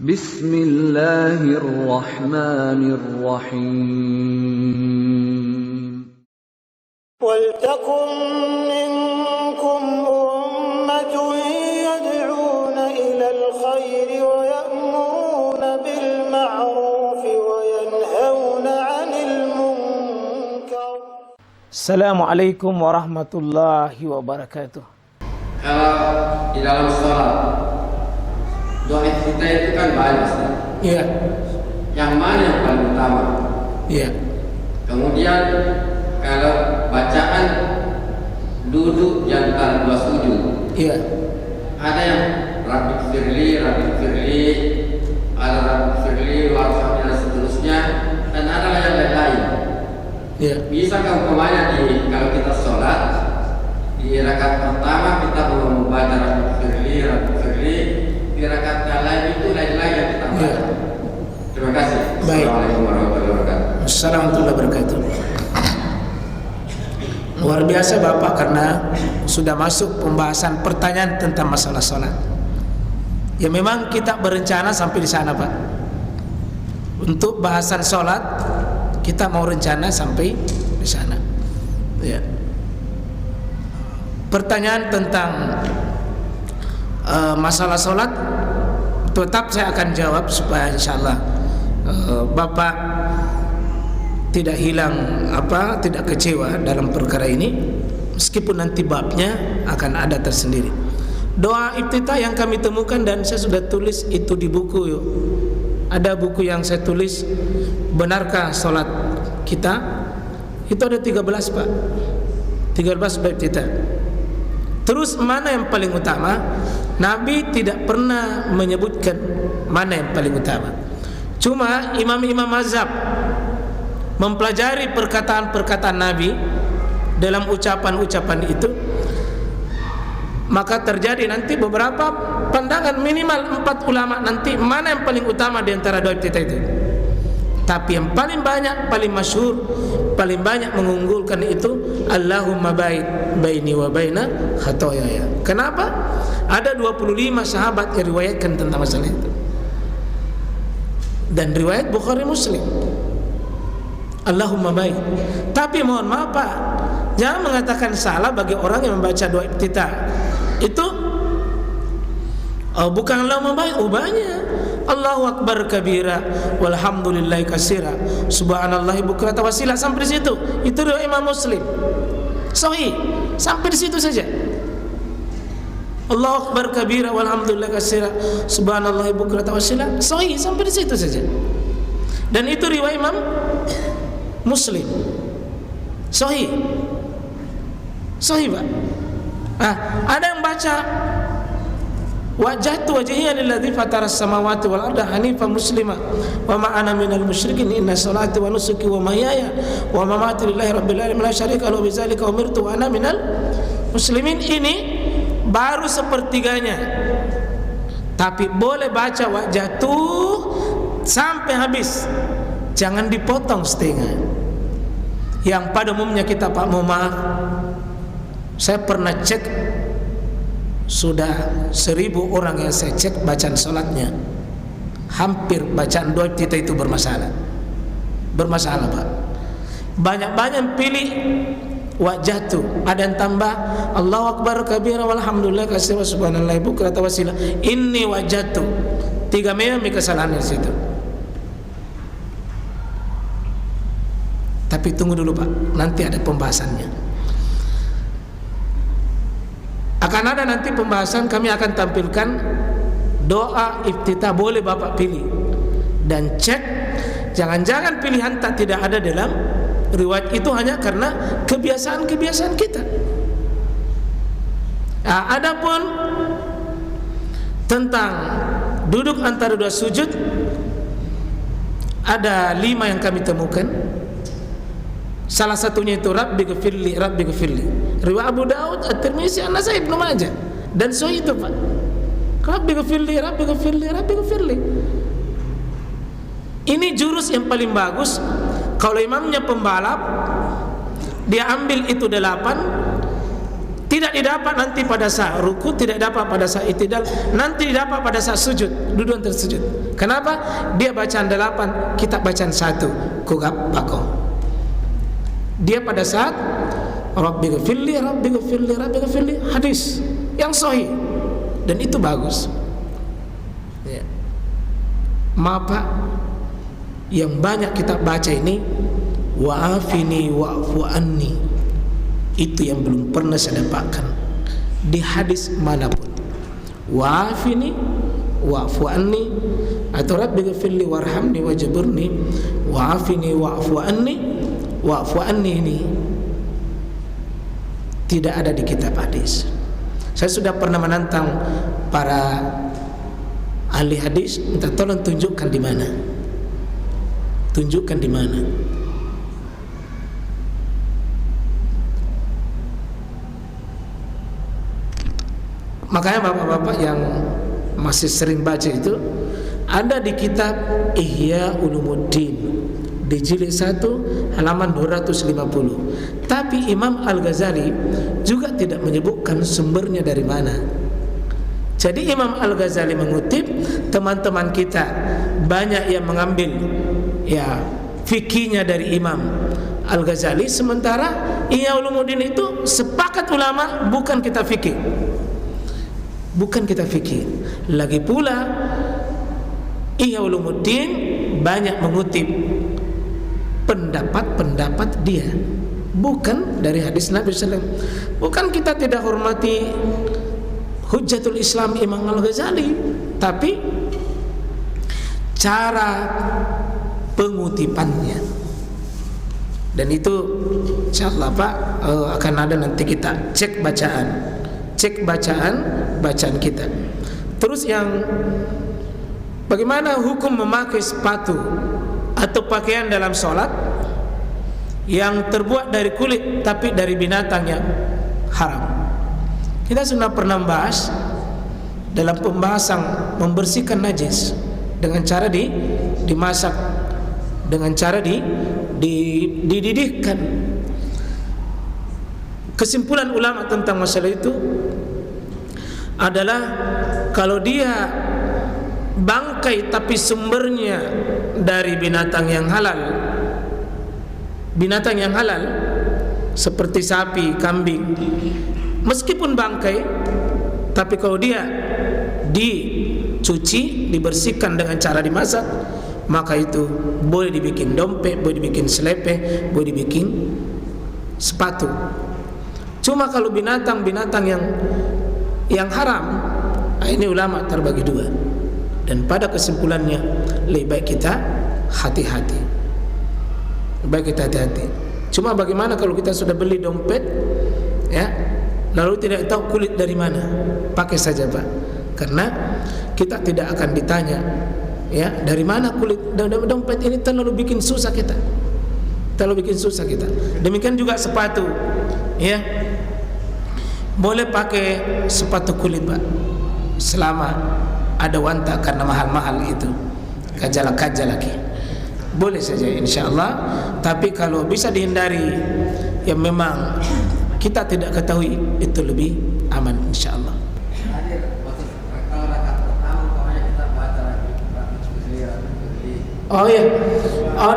Bismillahirrahmanirrahim. وَلْتَكُنْ مِنْكُمْ أُمَّةٌ يَدْعُونَ إِلَى الْخَيْرِ وَيَأْمُرُونَ بِالْمَعْرُوفِ وَيَنْهَوْنَ عَنِ الْمُنْكَرِ. Assalamualaikum warahmatullahi wabarakatuh. Kalau di dalam sholat, doa kita itu kan banyak, Ustaz. Iya. Yang mana yang paling utama? Iya. Kemudian kalau bacaan duduk di antara dua sujud, Iya. ada yang Rabbi firli, ada Rabbi firli, warhamni dan seterusnya, dan ada yang lain-lain. Iya. Bisakah umpamanya kalau kita sholat di rakaat pertama kita belum membaca Rabbi firli, di rakaat yang lain itu lain-lain yang kita baca. Iya. Terima kasih. Baik. Assalamualaikum warahmatullahi wabarakatuh. Assalamualaikum warahmatullahi wabarakatuh. Luar biasa Bapak, karena sudah masuk pembahasan pertanyaan tentang masalah sholat. Ya memang kita berencana sampai di sana Pak. Untuk bahasan sholat kita mau rencana sampai di sana. Ya. Pertanyaan tentang masalah sholat tetap saya akan jawab supaya insyaallah Bapak tidak hilang tidak kecewa dalam perkara ini, meskipun nanti babnya akan ada tersendiri. Doa iftitah yang kami temukan dan saya sudah tulis itu di buku. Ada buku yang saya tulis, benarkah sholat kita? Itu ada 13 Pak, 13 bab iftitah. Terus mana yang paling utama? Nabi tidak pernah menyebutkan mana yang paling utama. Cuma imam-imam mazhab mempelajari perkataan-perkataan Nabi dalam ucapan-ucapan itu, maka terjadi nanti beberapa pandangan, minimal 4 ulama nanti mana yang paling utama di antara doa kita itu. Tapi yang paling banyak, paling masyhur, paling banyak mengunggulkan itu Allahumma baini wa baina khatoyaya. Kenapa? Ada 25 sahabat yang riwayatkan tentang masalah itu, dan riwayat Bukhari Muslim. Allahumma baik. Tapi mohon maaf Pak, jangan mengatakan salah bagi orang yang membaca doa iftitah. Itu bukan Allahumma baik, banyak. Allahu akbar kabira walhamdulillahi katsira subhanallahi bukratan wasila, sampai di situ. Itu riwayat Imam Muslim. Sahih. Sampai di situ saja. Allahu akbar kabira walhamdulillahi katsira subhanallahi bukratan wasila. Sahih, sampai di situ saja. Dan itu riwayat Imam Muslim. Sahih. Sahih Pak. Ada yang baca wajhatu wajhiya lilladzi fataras samawati wal arda hanifan muslima wa ma ana minal musyrikin inna salati wa nusuki wa mahyaya wa mamati lillahi rabbil alamin la syarika lahu bidzalika umirtu wa ana minal muslimin. Ini baru sepertiganya. Tapi boleh baca wajhatu sampai habis. Jangan dipotong setengah. Yang pada umumnya kita Pak, mohon maaf, saya pernah cek, sudah 1000 orang yang saya cek bacaan sholatnya, hampir bacaan doa kita itu bermasalah Pak. Banyak pilih wajhatu, ada yang tambah Allahu akbar kabira walhamdulillah katsira subhanallahi bukratan wasila. Ini wajhatu 3 memang kesalahan di situ. Tapi tunggu dulu Pak, nanti ada pembahasannya. Akan ada nanti pembahasan, kami akan tampilkan doa iftitah, boleh Bapak pilih dan cek. Jangan-jangan pilihan tidak ada dalam riwayat itu hanya karena kebiasaan-kebiasaan kita. Adapun tentang duduk antara dua sujud, ada 5 yang kami temukan. Salah satunya itu Rabbi ghfirli. Riwayat Abu Daud, At-Tirmizi, An-Nasai, Ibnu Majah, dan sahih itu Pak. Rabbi ghfirli. Ini jurus yang paling bagus. Kalau imamnya pembalap, dia ambil itu 8, Tidak didapat nanti pada saat ruku, tidak dapat pada saat i'tidal, nanti didapat pada saat sujud, dudukan tersujud. Kenapa? Dia bacaan 8, kita bacaan 1. Kugap bako. Dia pada saat Rabbighfirli, Rabbighfirli, Rabbighfirli, hadis yang sahih, dan itu bagus. Ya. Maaf Pak, yang banyak kita baca ini wa'afini wa'fu anni, itu yang belum pernah saya dapatkan di hadis manapun. Wa'afini wa'fu anni atau Rabbighfirli warhamni wajburni, wa'afini wa'fu anni, wa'fu anni ini tidak ada di kitab hadis. Saya sudah pernah menantang para ahli hadis, minta tolong tunjukkan di mana. Tunjukkan di mana. Makanya bapak-bapak yang masih sering baca itu, ada di kitab Ihya Ulumuddin di jilid 1 halaman 250. Tapi Imam Al-Ghazali juga tidak menyebutkan sumbernya dari mana. Jadi Imam Al-Ghazali mengutip, teman-teman kita banyak yang mengambil ya fikihnya dari Imam Al-Ghazali, sementara Ihya Ulumuddin itu sepakat ulama bukan kitab fikih. Bukan kita fikir. Lagi pula Ihya Ulumuddin banyak mengutip pendapat-pendapat dia, bukan dari hadis Nabi SAW. Bukan kita tidak hormati Hujjatul Islam Imam Al-Ghazali, tapi cara pengutipannya. Dan itu insyaallah Pak akan ada, nanti kita cek bacaan kita. Terus yang bagaimana hukum memakai sepatu atau pakaian dalam sholat yang terbuat dari kulit tapi dari binatang yang haram. Kita sudah pernah bahas dalam pembahasan membersihkan najis dengan cara dimasak, dengan cara dididihkan. Kesimpulan ulama tentang masalah itu adalah kalau dia bangkai tapi sumbernya dari binatang yang halal seperti sapi, kambing, meskipun bangkai, tapi kalau dia dicuci, dibersihkan dengan cara dimasak, maka itu boleh dibikin dompet, boleh dibikin selepeh, boleh dibikin sepatu. Cuma kalau binatang-binatang yang haram, ini ulama terbagi dua, dan pada kesimpulannya lebih baik kita hati-hati. Cuma bagaimana kalau kita sudah beli dompet, ya, lalu tidak tahu kulit dari mana, pakai saja Pak, karena kita tidak akan ditanya, ya, dari mana kulit dompet ini, terlalu bikin susah kita. Demikian juga sepatu, ya. Boleh pakai sepatu kulit Pak, selama ada wanta, karena mahal-mahal itu, kajal lagi. Boleh saja insyaallah. Tapi kalau bisa dihindari, yang memang kita tidak ketahui, itu lebih aman insyaallah. Oh iya,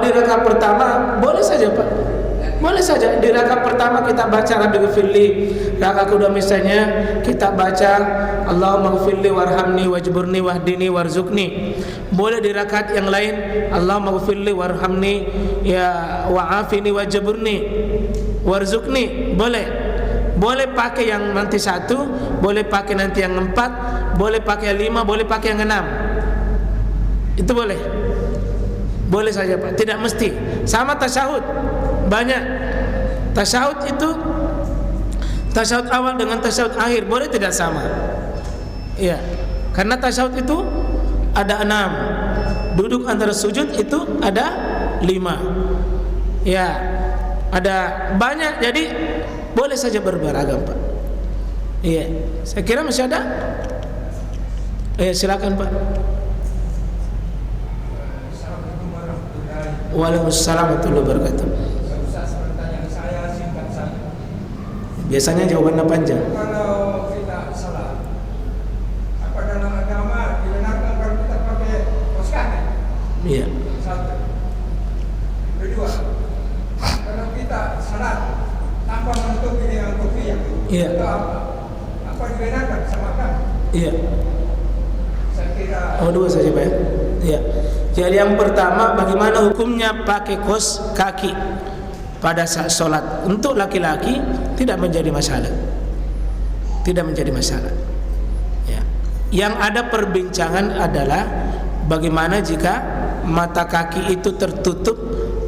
di rakaat pertama boleh saja Pak, boleh saja. Di rakaat pertama kita baca Rabbighfirli, rakaat kedua misalnya kita baca Allahumma ghfirli warhamni wajburni wahdini warzuqni. Boleh di rakaat yang lain Allahumma ghfirli warhamni ya wa'afini wajburni warzuqni. Boleh pakai yang nanti 1, boleh pakai nanti yang 4, boleh pakai 5, boleh pakai yang 6. Itu boleh saja Pak, tidak mesti. Sama tasyahud, banyak tasyahud itu, tasyahud awal dengan tasyahud akhir boleh tidak sama, ya, karena tasyahud itu ada 6, duduk antara sujud itu ada 5, ya, ada banyak. Jadi boleh saja beragam Pak. Iya, saya kira masih ada. Silakan Pak. Waalaikumsalam warahmatullahi wabarakatuh. Biasanya jawabannya panjang. Kalau kita salat, apa dalam agama dibenarkan kalau kita pakai kaos kaki? Iya. Satu. Kedua, kalau kita salat tanpa menutupi dengan kopiah, Iya. itu apa? Apa dibenarkan sama kami? Iya. Saya kira. Oh, dua saja Pak ya? Iya. Jadi yang pertama, bagaimana hukumnya pakai kaos kaki pada saat sholat? Untuk laki-laki tidak menjadi masalah. Tidak menjadi masalah. Ya. Yang ada perbincangan adalah bagaimana jika mata kaki itu tertutup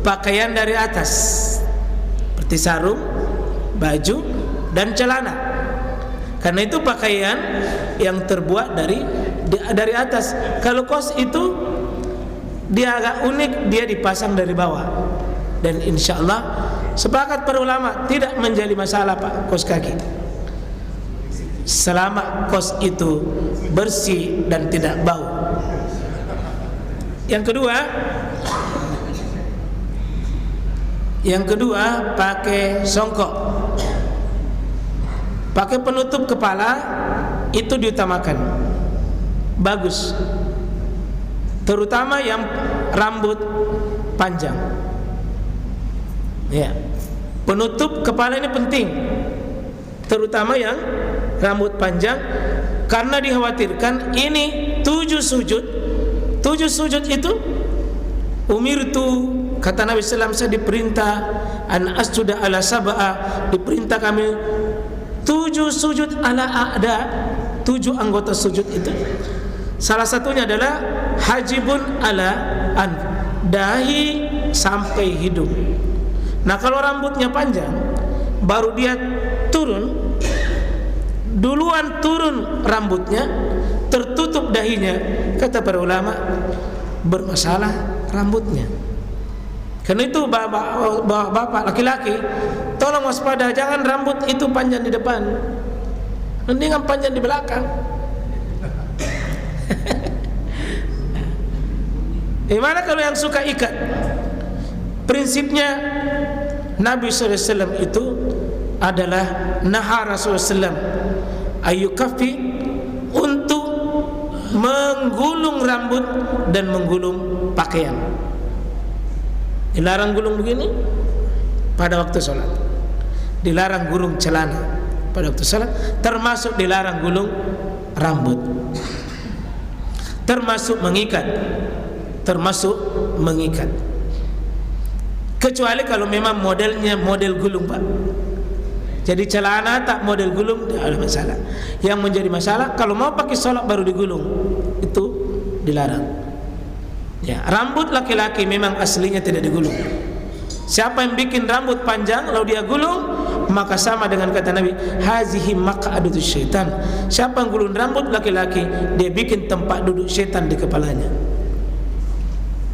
pakaian dari atas, seperti sarung, baju, dan celana. Karena itu pakaian yang terbuat dari atas. Kalau kaos itu dia agak unik, dia dipasang dari bawah. Dan insya Allah sepakat para ulama tidak menjadi masalah Pak kaos kaki, selama kaos itu bersih dan tidak bau. Yang kedua pakai songkok, pakai penutup kepala, itu diutamakan, bagus, terutama yang rambut panjang. Ya, penutup kepala ini penting, terutama yang rambut panjang, karena dikhawatirkan ini 7 sujud. 7 sujud itu umirtu, kata Nabi SAW, saya diperintah an asjuda ala sab'a, diperintah kami 7 sujud ala a'da, 7 anggota sujud itu. Salah satunya adalah hajibun ala an, dahi sampai hidung. Nah, kalau rambutnya panjang baru dia turun, duluan turun rambutnya, tertutup dahinya, kata para ulama bermasalah rambutnya. Karena itu bapak laki-laki tolong waspada, jangan rambut itu panjang di depan, mendingan panjang di belakang. Gimana kalau yang suka ikat? Prinsipnya Nabi SAW itu adalah naha Rasulullah SAW ayyukafi, untuk menggulung rambut dan menggulung pakaian. Dilarang gulung begini pada waktu sholat, dilarang gulung celana pada waktu sholat, termasuk dilarang gulung rambut, termasuk mengikat, kecuali kalau memang modelnya model gulung Pak. Jadi celana tak model gulung tidak ada masalah. Yang menjadi masalah kalau mau pakai sholat baru digulung, itu dilarang. Ya, rambut laki-laki memang aslinya tidak digulung. Siapa yang bikin rambut panjang lalu dia gulung, maka sama dengan kata Nabi, hazihi maq'adatu syaitan. Siapa yang gulung rambut laki-laki, dia bikin tempat duduk syaitan di kepalanya.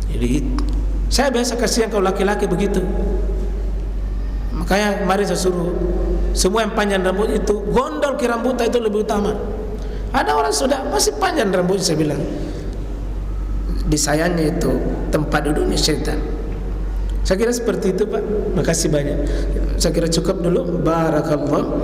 Jadi saya biasa kasihan kalau laki-laki begitu. Makanya kemarin saya suruh semua yang panjang rambut itu gondol ke rambut itu lebih utama. Ada orang sudah masih panjang rambut, saya bilang di sayangnya itu tempat duduknya syaitan. Saya kira seperti itu Pak. Makasih banyak. Saya kira cukup dulu. Barakallah.